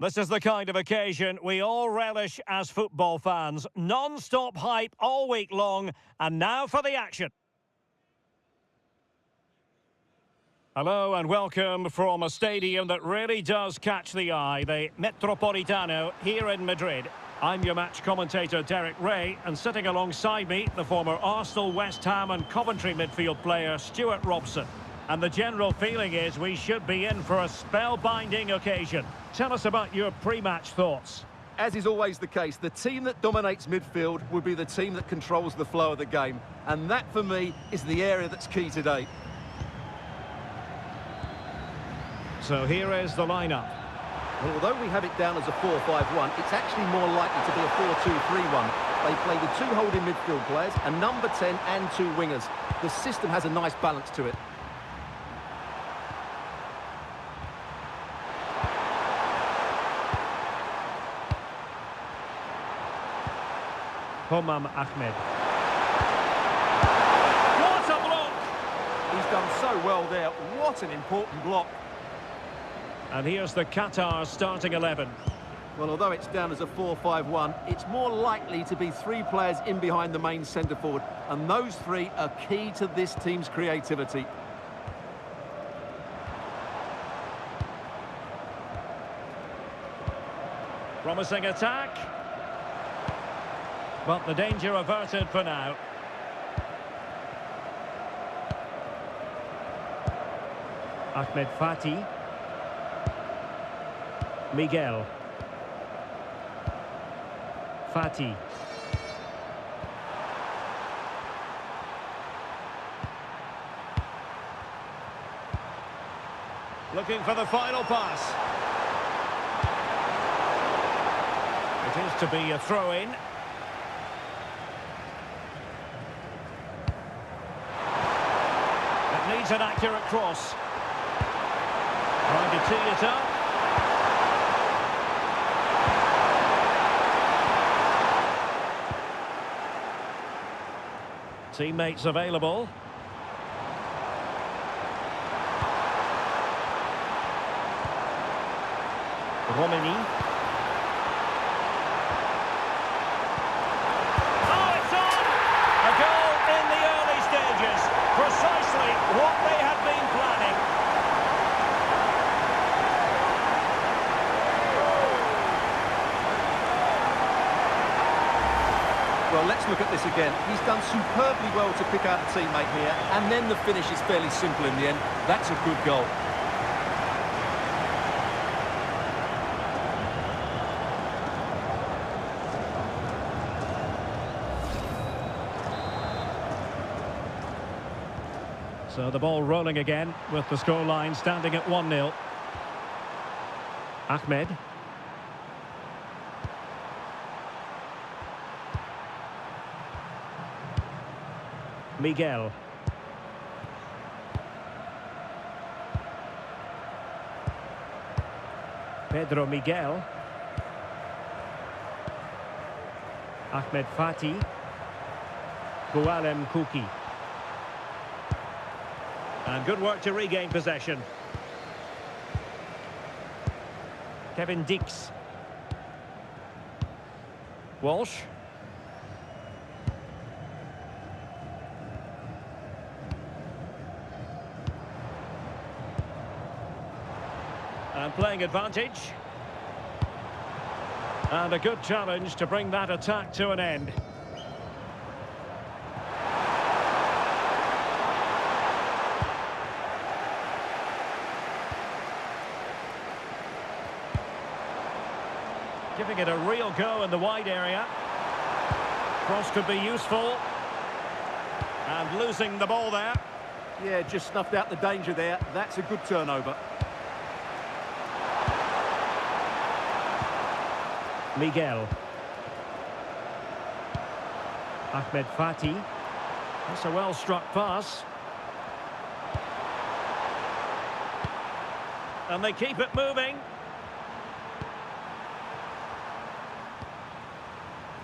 This is the kind of occasion we all relish as football fans. Non-stop hype all week long, and now for the action. Hello and welcome from a stadium that really does catch the eye, the Metropolitano here in Madrid. I'm your match commentator Derek Ray, and sitting alongside me, the former Arsenal, West Ham and Coventry midfield player Stuart Robson. And the general feeling is we should be in for a spellbinding occasion. Tell us about your pre-match thoughts. As is always the case, the team that dominates midfield will be the team that controls the flow of the game. And that, for me, is the area that's key today. So here is the lineup. Well, although we have it down as a 4-5-1, it's actually more likely to be a 4-2-3-1. They play with two holding midfield players, a number 10 and two wingers. The system has a nice balance to it. Ahmed. What a block! He's done so well there. What an important block. And here's the Qatar starting 11. Well, although it's down as a 4-5-1, it's more likely to be three players in behind the main centre forward. And those three are key to this team's creativity. Promising attack. But the danger averted for now. Ahmed Fati. Miguel. Fati. Looking for the final pass. It is to be a throw-in. Needs an accurate cross. Trying to tee it up. Teammates available. Romani. Oh, it's on! A goal in the early stages. Precisely what they had been planning. Well, let's look at this again. He's done superbly well to pick out a teammate here, and then the finish is fairly simple in the end. That's a good goal. So the ball rolling again with the scoreline standing at 1-0. Ahmed. Miguel. Pedro Miguel. Ahmed Fati. Gualem Kuki. And good work to regain possession. Kevin Dix. Walsh. And playing advantage. And a good challenge to bring that attack to an end. Giving it a real go in the wide area. Cross could be useful. And losing the ball there. Yeah, just snuffed out the danger there. That's a good turnover. Miguel. Ahmed Fati. That's a well-struck pass. And they keep it moving.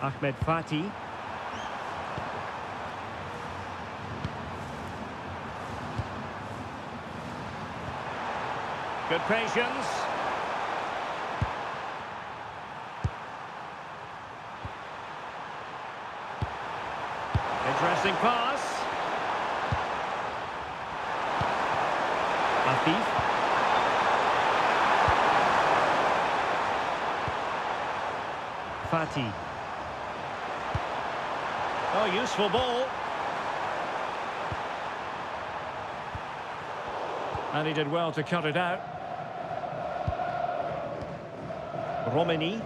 Ahmed Fati. Good patience. Interesting pass. Afif. Fati. Oh, useful ball. And he did well to cut it out. Romani.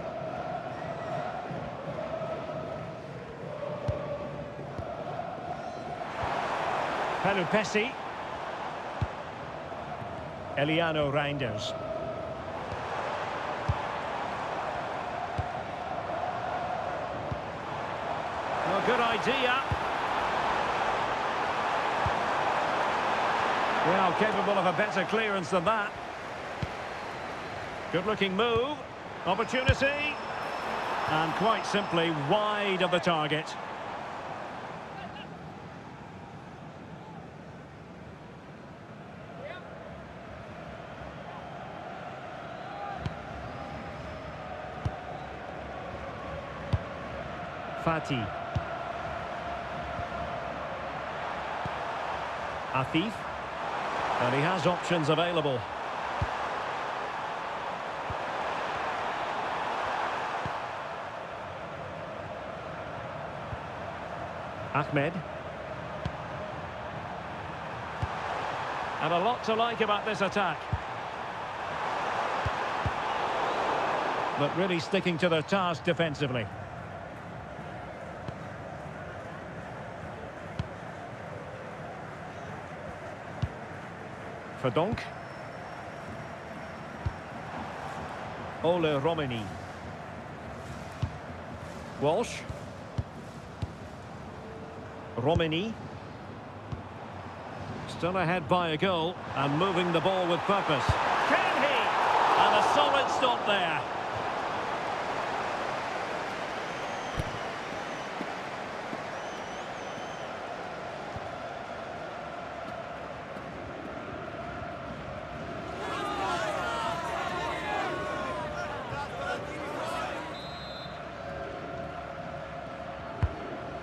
Pelupesi. Eliano Reinders. Well, good idea. Well, capable of a better clearance than that. Good-looking move. Opportunity. And quite simply wide of the target. Fati. Afif. And he has options available. Ahmed. And a lot to like about this attack. But really sticking to their task defensively. Verdonk. Ole Romani. Walsh. Romani. Still ahead by a goal and moving the ball with purpose. Can he? And a solid stop there.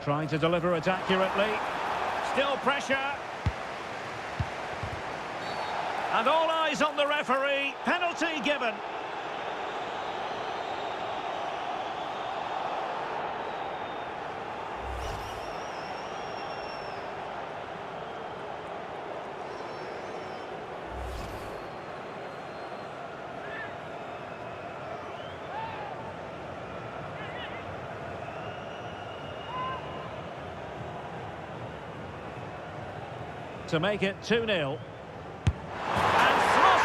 Trying to deliver it accurately. Still pressure. And all eyes on the referee. Penalty given. To make it 2-0. And slotted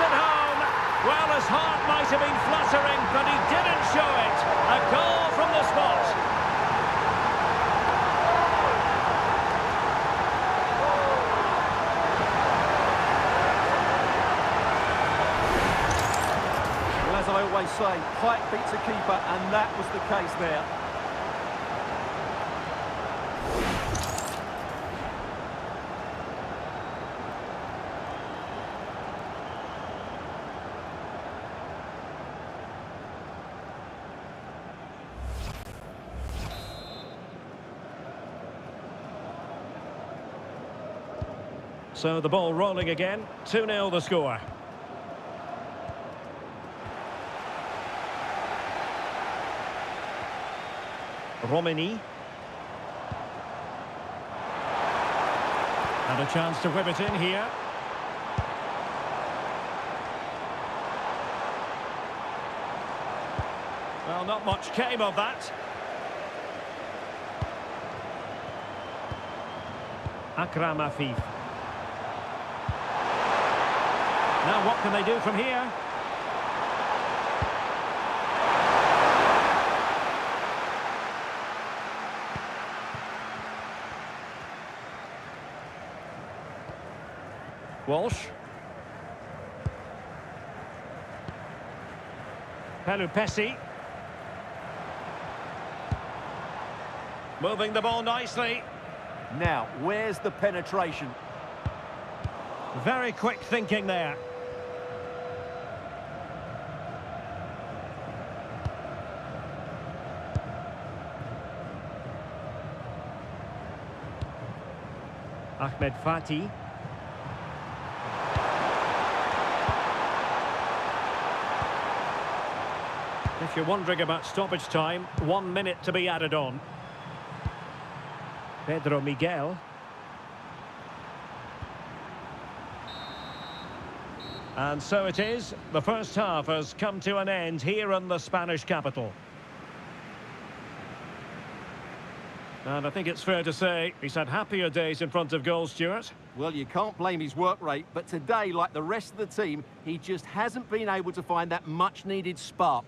home. Well, his heart might have been fluttering, but he didn't show it. A goal from the spot. Well, as I always say, height beats a keeper, and that was the case there. So the ball rolling again. 2-0 the score. Romani. And a chance to whip it in here. Well, not much came of that. Akram Afif. Now what can they do from here? Walsh. Pelupesi. Moving the ball nicely. Now, where's the penetration? Very quick thinking there. Ahmed Fati. If you're wondering about stoppage time, 1 minute to be added on. Pedro Miguel. And so it is. The first half has come to an end here in the Spanish capital. And I think it's fair to say he's had happier days in front of goal, Stuart. Well, you can't blame his work rate, but today, like the rest of the team, he just hasn't been able to find that much-needed spark.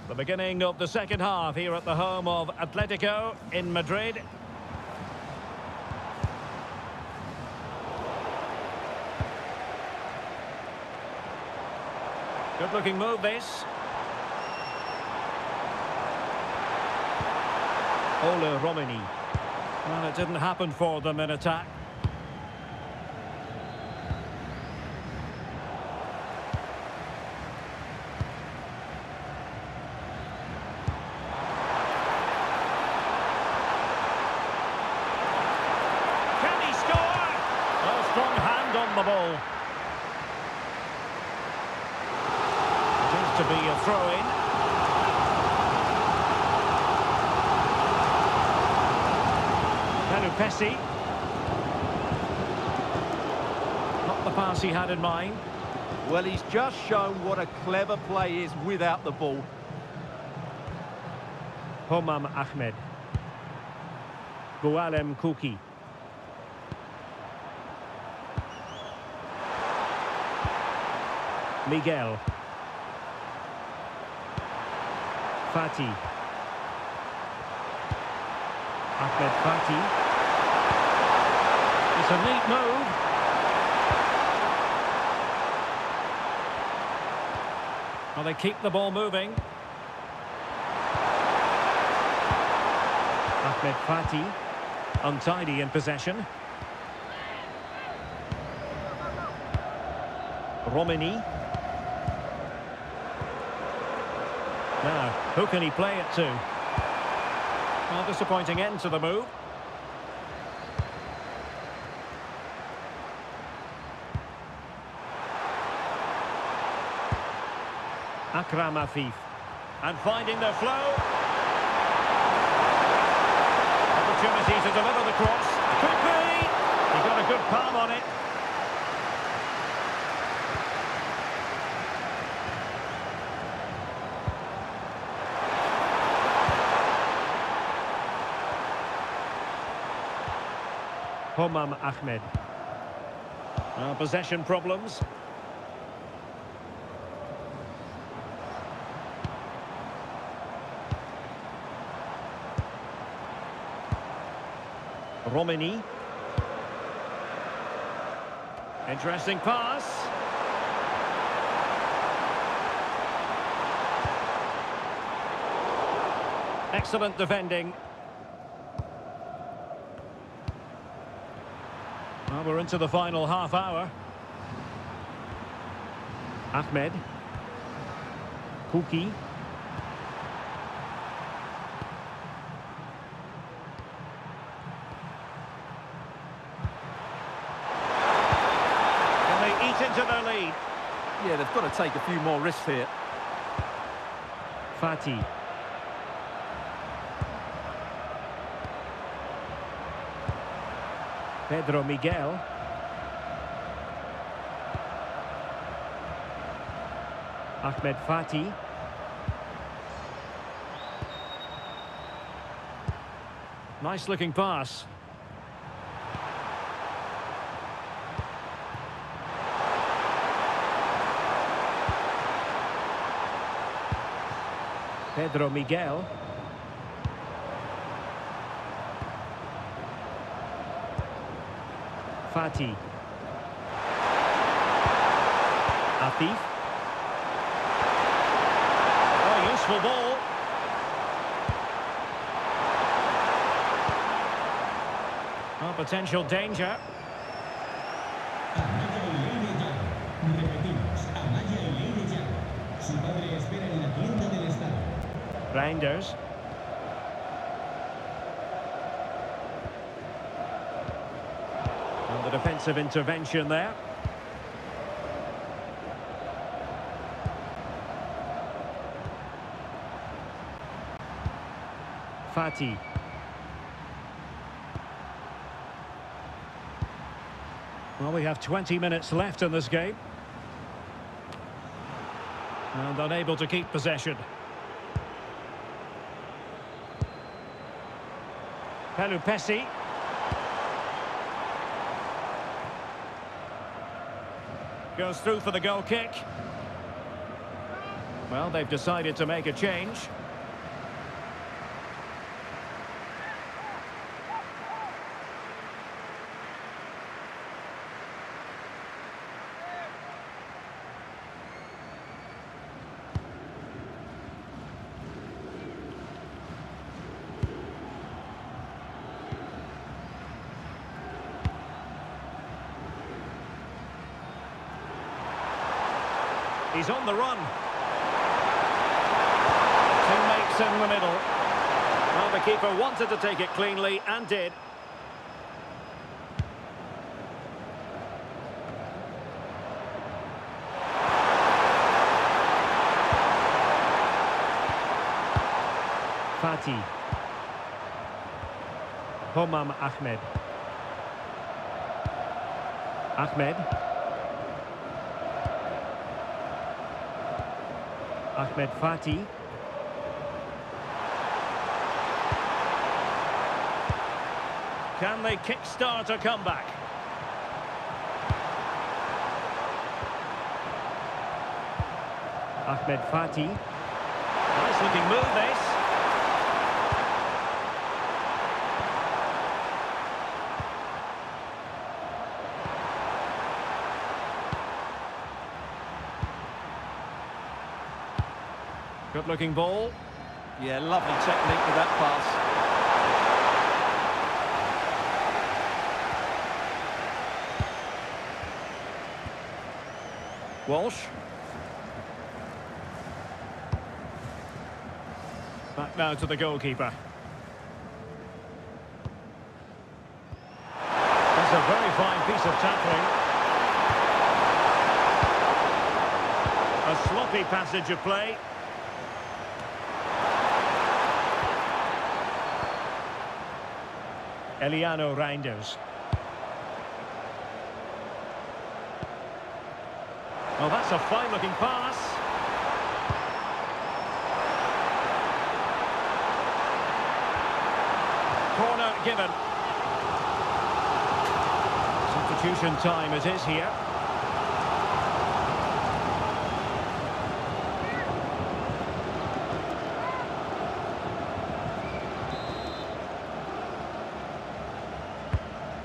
The beginning of the second half here at the home of Atletico in Madrid. Good-looking move, this. Ole Romani. Well, it didn't happen for them in attack. Strong hand on the ball. It is to be a throw-in. Pessi. Not the pass he had in mind. Well, he's just shown what a clever play is without the ball. Homam Ahmed. Gualem Kuki. Miguel. Fati. Ahmed Fati. It's a neat move. Well, they keep the ball moving. Ahmed Fati. Untidy in possession. Romani. Now, who can he play it to? Well, disappointing end to the move. Akram Afif. And finding their flow. Opportunity to deliver the cross. Could be. He got a good palm on it. Homam Ahmed. Possession problems. Romani. Interesting pass. Excellent defending. Well, we're into the final half hour. Ahmed. Kuki. Can they eat into their lead? Yeah, they've got to take a few more risks here. Fati. Pedro Miguel. Ahmed Fati. Nice looking pass. Pedro Miguel. Fati. Afif. Oh, useful ball. Oh, potential danger. Reinders. And the defensive intervention there. Fati. Well, we have 20 minutes left in this game. And unable to keep possession. Pelupesi. Goes through for the goal kick. Well, they've decided to make a change. He's on the run. Teammates in the middle. Well, the keeper wanted to take it cleanly and did. Fati. Homam Ahmed. Ahmed. Ahmed Fati. Can they kickstart a comeback? Ahmed Fati. Nice looking move this. Good looking ball. Yeah, lovely technique with that pass. Walsh. Back now to the goalkeeper. That's a very fine piece of tackling. A sloppy passage of play. Eliano Reinders. Well, that's a fine-looking pass. Corner given. Substitution time it is here.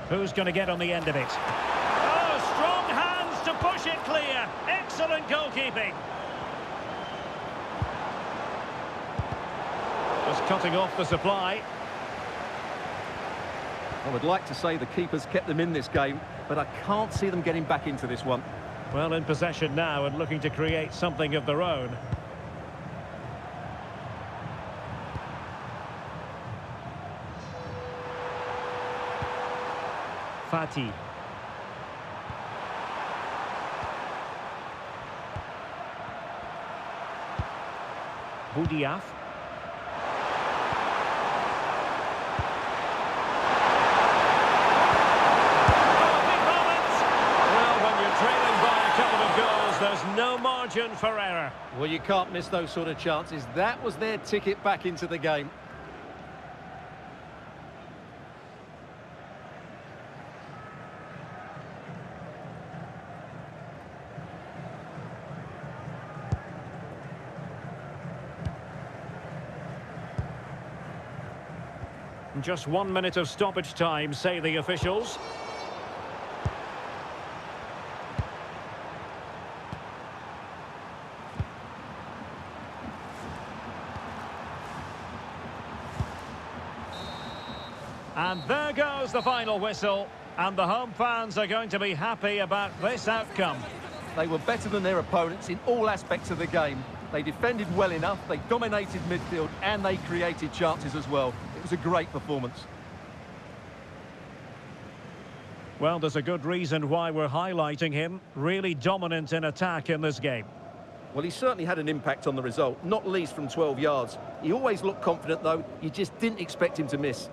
Who's going to get on the end of it? Oh, strong hands to push it clear. Excellent goalkeeping. Just cutting off the supply. I would like to say the keeper's kept them in this game, but I can't see them getting back into this one. Well, in possession now and looking to create something of their own. Fati. Boudiaf. There's no margin for error. Well, you can't miss those sort of chances. That was their ticket back into the game. Just 1 minute of stoppage time, say the officials. And there goes the final whistle. And the home fans are going to be happy about this outcome. They were better than their opponents in all aspects of the game. They defended well enough, they dominated midfield, and they created chances as well. It was a great performance. Well, there's a good reason why we're highlighting him. Really dominant in attack in this game. Well, he certainly had an impact on the result, not least from 12 yards. He always looked confident, though. You just didn't expect him to miss.